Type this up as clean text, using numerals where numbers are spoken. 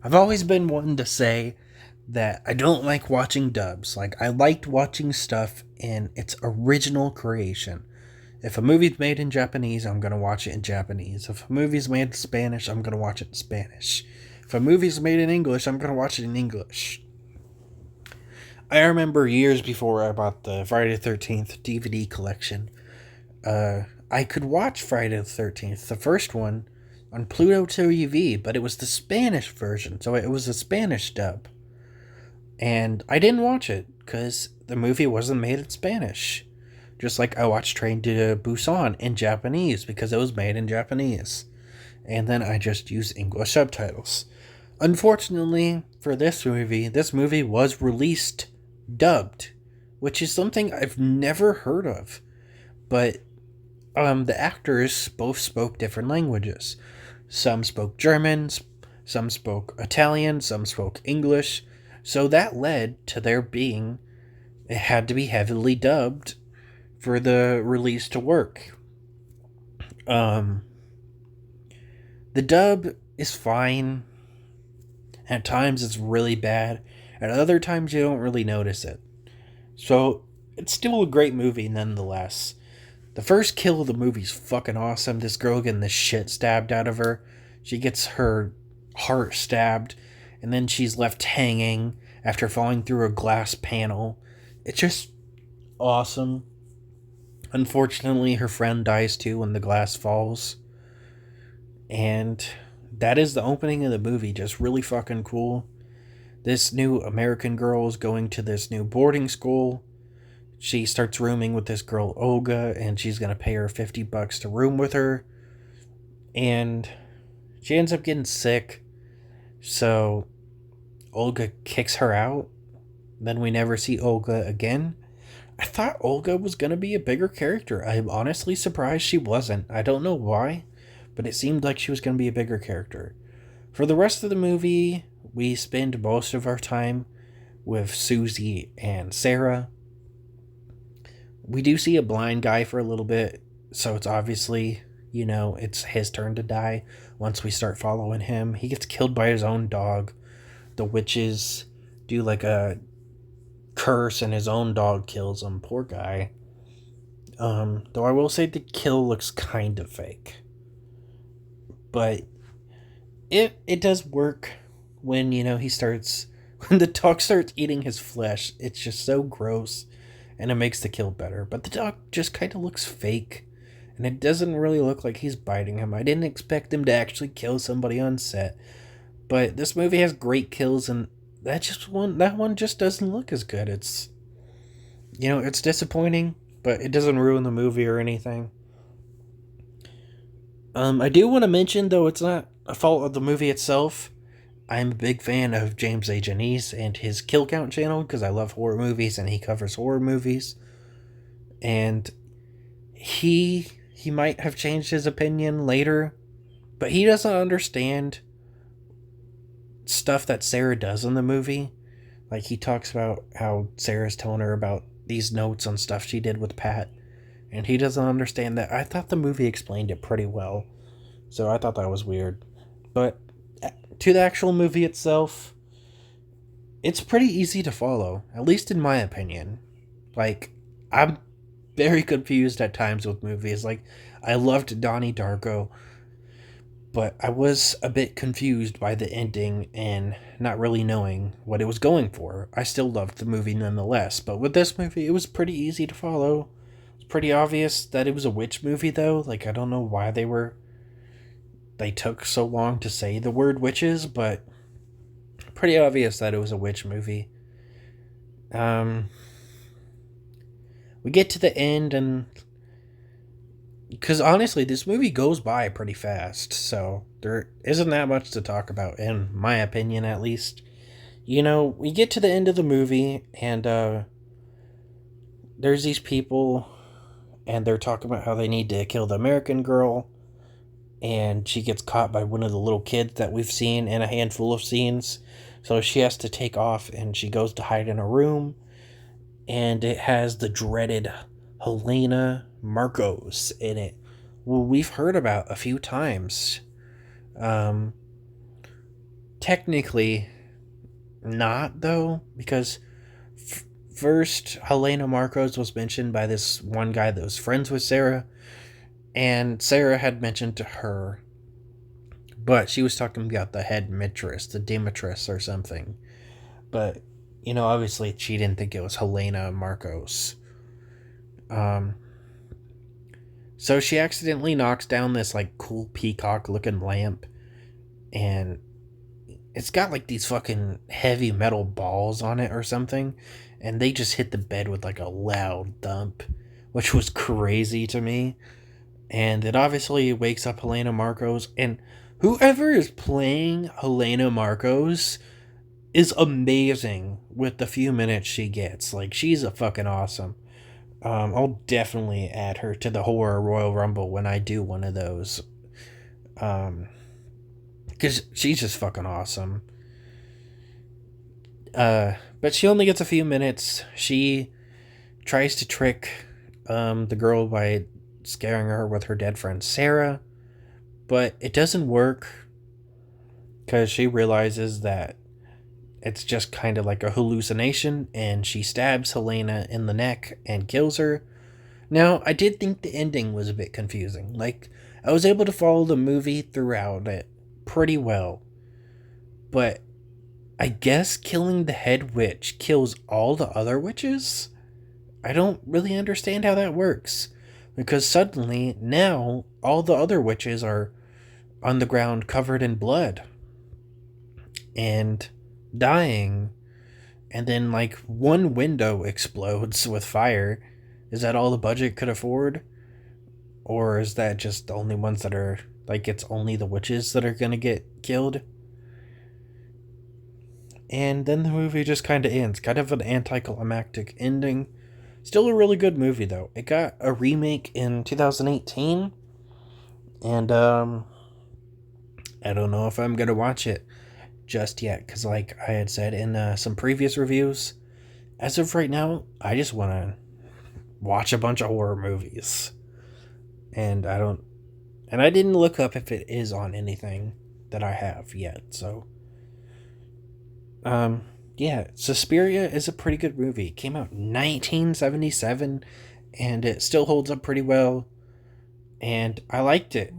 I've always been one to say that I don't like watching dubs. Like, I liked watching stuff in its original creation. If a movie's made in Japanese, I'm going to watch it in Japanese. If a movie's made in Spanish, I'm going to watch it in Spanish. If a movie's made in English, I'm going to watch it in English. I remember years before I bought the Friday the 13th DVD collection, I could watch Friday the 13th, the first one, on Pluto TV, but it was the Spanish version, so it was a Spanish dub. And I didn't watch it because the movie wasn't made in Spanish. Just like I watched Train to Busan in Japanese because it was made in Japanese. And then I just used English subtitles. Unfortunately for this movie was released dubbed, which is something I've never heard of. But the actors both spoke different languages. Some spoke German, some spoke Italian, some spoke English. So that led to it had to be heavily dubbed for the release to work. Um, the dub is fine. At times it's really bad. At other times you don't really notice it. So it's still a great movie nonetheless. The first kill of the movie's fucking awesome. This girl getting the shit stabbed out of her. She gets her heart stabbed, and then she's left hanging after falling through a glass panel. It's just awesome. Unfortunately, her friend dies too when the glass falls. And that is the opening of the movie. Just really fucking cool. This new American girl is going to this new boarding school. She starts rooming with this girl, Olga, and she's going to pay her $50 to room with her. And she ends up getting sick. So Olga kicks her out. Then we never see Olga again. I thought Olga was going to be a bigger character. I'm honestly surprised she wasn't. I don't know why, but it seemed like she was going to be a bigger character. For the rest of the movie, we spend most of our time with Susie and Sarah. We do see a blind guy for a little bit, so it's obviously, it's his turn to die once we start following him. He gets killed by his own dog. The witches do like a curse and his own dog kills him. Poor guy. Though I will say the kill looks kind of fake. But it does work when, he starts, when the dog starts eating his flesh. It's just so gross. And it makes the kill better. But the dog just kind of looks fake. And it doesn't really look like he's biting him. I didn't expect him to actually kill somebody on set. But this movie has great kills, and that one just doesn't look as good. It's it's disappointing, but it doesn't ruin the movie or anything. I do want to mention, though it's not a fault of the movie itself, I'm a big fan of James A. Janice and his Kill Count channel because I love horror movies and he covers horror movies. And he might have changed his opinion later, but he doesn't understand stuff that Sarah does in the movie. Like, he talks about how Sarah's telling her about these notes on stuff she did with Pat, and he doesn't understand that. I thought the movie explained it pretty well, so I thought that was weird. But to the actual movie itself, it's pretty easy to follow, at least in my opinion. Like, I'm very confused at times with movies. Like, I loved Donnie Darko, but I was a bit confused by the ending and not really knowing what it was going for. I still loved the movie nonetheless, but with this movie, it was pretty easy to follow. It's pretty obvious that it was a witch movie, though. Like, I don't know why they took so long to say the word witches, but pretty obvious that it was a witch movie. We get to the end, and because honestly, this movie goes by pretty fast, so there isn't that much to talk about, in my opinion, at least. We get to the end of the movie, and there's these people, and they're talking about how they need to kill the American girl, and she gets caught by one of the little kids that we've seen in a handful of scenes. So she has to take off, and she goes to hide in a room, and it has the dreaded Helena Marcos in it. Well, we've heard about a few times. To technically not, though, because first, Helena Marcos was mentioned by this one guy that was friends with Sarah, and Sarah had mentioned to her, but she was talking about the head mistress, the Demetress or something. But, obviously she didn't think it was Helena Marcos. Um, so she accidentally knocks down this, like, cool peacock looking lamp, and it's got, like, these fucking heavy metal balls on it or something, and they just hit the bed with, like, a loud thump, which was crazy to me. And it obviously wakes up Helena Marcos, and whoever is playing Helena Marcos is amazing with the few minutes she gets. Like, she's a fucking awesome. I'll definitely add her to the horror Royal Rumble when I do one of those. Because she's just fucking awesome. But she only gets a few minutes. She tries to trick the girl by scaring her with her dead friend Sarah, but it doesn't work because she realizes that it's just kind of like a hallucination, and she stabs Helena in the neck and kills her. Now, I did think the ending was a bit confusing. Like, I was able to follow the movie throughout it pretty well, but I guess killing the head witch kills all the other witches? I don't really understand how that works, because suddenly, now, all the other witches are on the ground covered in blood and dying, and then, like, one window explodes with fire. Is that all the budget could afford? Or is that just the only ones that are, like, it's only the witches that are gonna get killed? And then the movie just kind of ends. Kind of an anticlimactic ending. Still a really good movie, though. It got a remake in 2018. And, I don't know if I'm going to watch it just yet. Because, like I had said in some previous reviews, as of right now, I just want to watch a bunch of horror movies. And I didn't look up if it is on anything that I have yet, so yeah, Suspiria is a pretty good movie. It came out in 1977, and it still holds up pretty well, and I liked it.